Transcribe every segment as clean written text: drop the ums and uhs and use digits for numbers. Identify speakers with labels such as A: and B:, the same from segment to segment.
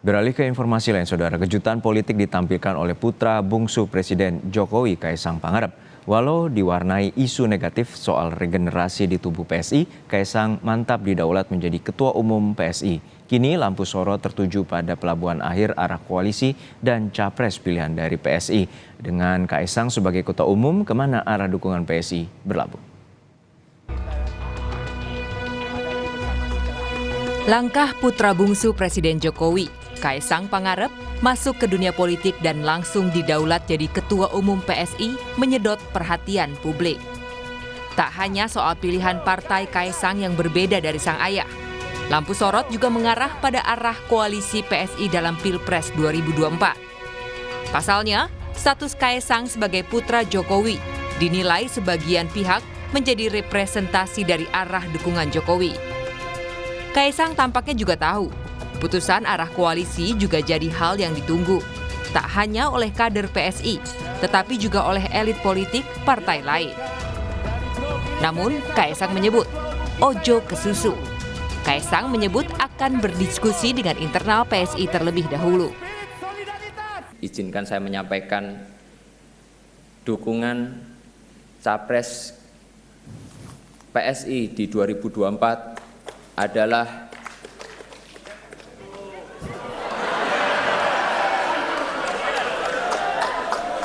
A: Beralih ke informasi lain, saudara, kejutan politik ditampilkan oleh putra bungsu Presiden Jokowi, Kaisang Pangarep. Walau diwarnai isu negatif soal regenerasi di tubuh PSI, Kaisang mantap didaulat menjadi Ketua Umum PSI. Kini lampu sorot tertuju pada pelabuhan akhir arah koalisi dan capres pilihan dari PSI. Dengan Kaisang sebagai Ketua Umum, kemana arah dukungan PSI berlabuh?
B: Langkah putra bungsu Presiden Jokowi, Kaisang Pangarep, masuk ke dunia politik dan langsung didaulat jadi Ketua Umum PSI menyedot perhatian publik. Tak hanya soal pilihan partai Kaisang yang berbeda dari sang ayah, lampu sorot juga mengarah pada arah koalisi PSI dalam Pilpres 2024. Pasalnya, status Kaisang sebagai putra Jokowi dinilai sebagian pihak menjadi representasi dari arah dukungan Jokowi. Kaisang tampaknya juga tahu, putusan arah koalisi juga jadi hal yang ditunggu, tak hanya oleh kader PSI, tetapi juga oleh elit politik partai lain. Namun, Kaisang menyebut, ojo ke susu. Kaisang menyebut akan berdiskusi dengan internal PSI terlebih dahulu.
C: Izinkan saya menyampaikan dukungan capres PSI di 2024 adalah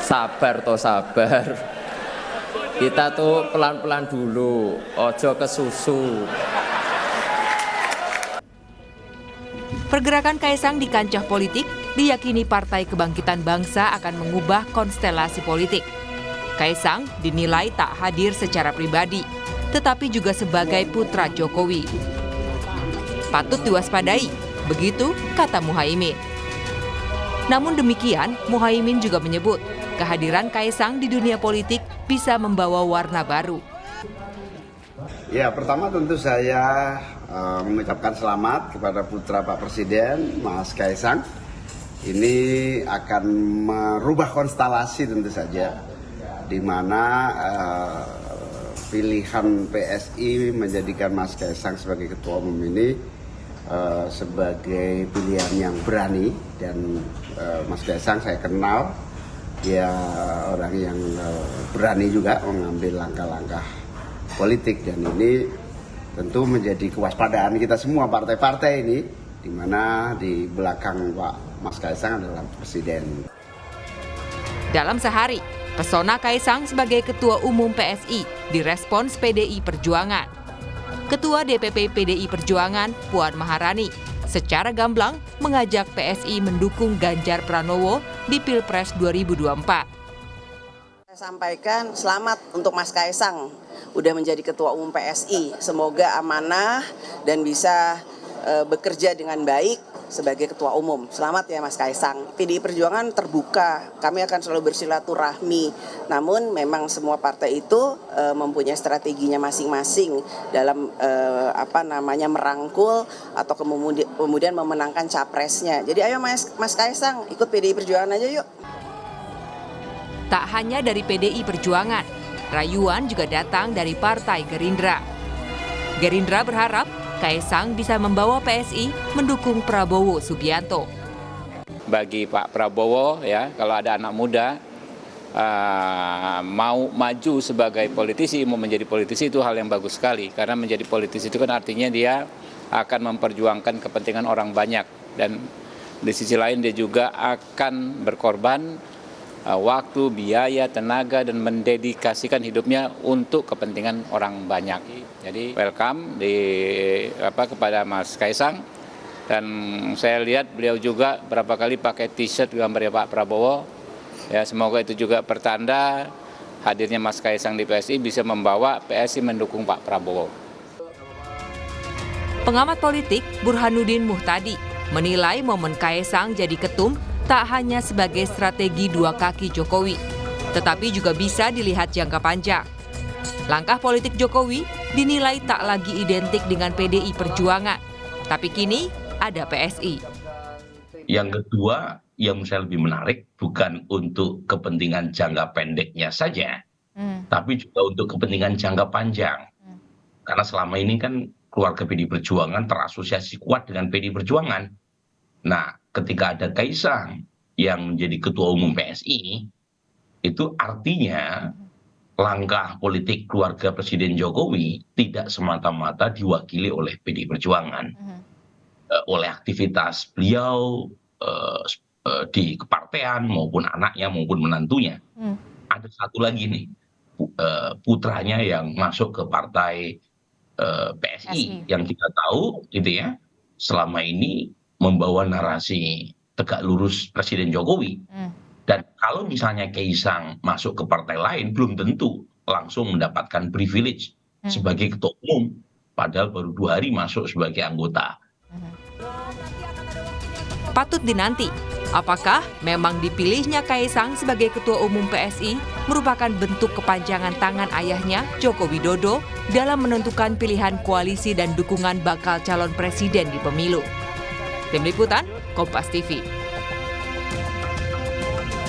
C: sabar. Kita tuh pelan-pelan dulu, ojo ke susu.
B: Pergerakan Kaisang di kancah politik diyakini Partai Kebangkitan Bangsa akan mengubah konstelasi politik. Kaisang dinilai tak hadir secara pribadi, tetapi juga sebagai putra Jokowi. Patut diwaspadai, begitu kata Muhaimin. Namun demikian, Muhaimin juga menyebut kehadiran Kaisang di dunia politik bisa membawa warna baru.
D: Ya, pertama tentu saya mengucapkan selamat kepada putra Pak Presiden, Mas Kaisang. Ini akan merubah konstelasi tentu saja, di mana pilihan PSI menjadikan Mas Kaisang sebagai Ketua Umum ini sebagai pilihan yang berani, dan Mas Kaisang saya kenal, dia orang yang berani juga mengambil langkah-langkah politik, dan ini tentu menjadi kewaspadaan kita semua partai-partai ini, di mana di belakang Pak Mas Kaisang adalah Presiden.
B: Dalam sehari, pesona Kaisang sebagai Ketua Umum PSI direspons PDI Perjuangan. Ketua DPP PDI Perjuangan, Puan Maharani, secara gamblang mengajak PSI mendukung Ganjar Pranowo di Pilpres 2024.
E: Saya sampaikan selamat untuk Mas Kaisang, udah menjadi Ketua Umum PSI. Semoga amanah dan bisa bekerja dengan baik sebagai Ketua Umum. Selamat ya Mas Kaisang. PDI Perjuangan terbuka, kami akan selalu bersilaturahmi. Namun memang semua partai itu mempunyai strateginya masing-masing dalam merangkul atau kemudian memenangkan capresnya. Jadi ayo Mas Kaisang ikut PDI Perjuangan aja yuk.
B: Tak hanya dari PDI Perjuangan, rayuan juga datang dari Partai Gerindra. Gerindra berharap Kaisang bisa membawa PSI mendukung Prabowo Subianto.
F: Bagi Pak Prabowo, ya, kalau ada anak muda mau maju sebagai politisi, mau menjadi politisi, itu hal yang bagus sekali. Karena menjadi politisi itu kan artinya dia akan memperjuangkan kepentingan orang banyak. Dan di sisi lain dia juga akan berkorban waktu, biaya, tenaga, dan mendedikasikan hidupnya untuk kepentingan orang banyak. Jadi welcome kepada Mas Kaisang, dan saya lihat beliau juga berapa kali pakai t-shirt gambarnya Pak Prabowo. Ya, semoga itu juga pertanda hadirnya Mas Kaisang di PSI bisa membawa PSI mendukung Pak Prabowo.
B: Pengamat politik Burhanuddin Muhtadi menilai momen Kaisang jadi ketum tak hanya sebagai strategi dua kaki Jokowi, tetapi juga bisa dilihat jangka panjang. Langkah politik Jokowi dinilai tak lagi identik dengan PDI Perjuangan, tapi kini ada PSI.
G: Yang kedua, yang saya lebih menarik bukan untuk kepentingan jangka pendeknya saja, tapi juga untuk kepentingan jangka panjang. Karena selama ini kan keluarga PDI Perjuangan terasosiasi kuat dengan PDI Perjuangan. Nah, ketika ada Kaisang yang menjadi ketua umum PSI, itu artinya langkah politik keluarga Presiden Jokowi tidak semata-mata diwakili oleh PDI Perjuangan. Oleh aktivitas beliau di kepartean maupun anaknya maupun menantunya. Ada satu lagi nih, putranya yang masuk ke partai PSI yang kita tahu gitu ya, selama ini membawa narasi tegak lurus Presiden Jokowi. Dan kalau misalnya Kaisang masuk ke partai lain, belum tentu langsung mendapatkan privilege sebagai ketua umum, padahal baru 2 hari masuk sebagai anggota.
B: Patut dinanti, apakah memang dipilihnya Kaisang sebagai ketua umum PSI merupakan bentuk kepanjangan tangan ayahnya, Joko Widodo, dalam menentukan pilihan koalisi dan dukungan bakal calon presiden di pemilu. Tim Liputan, Kompas TV.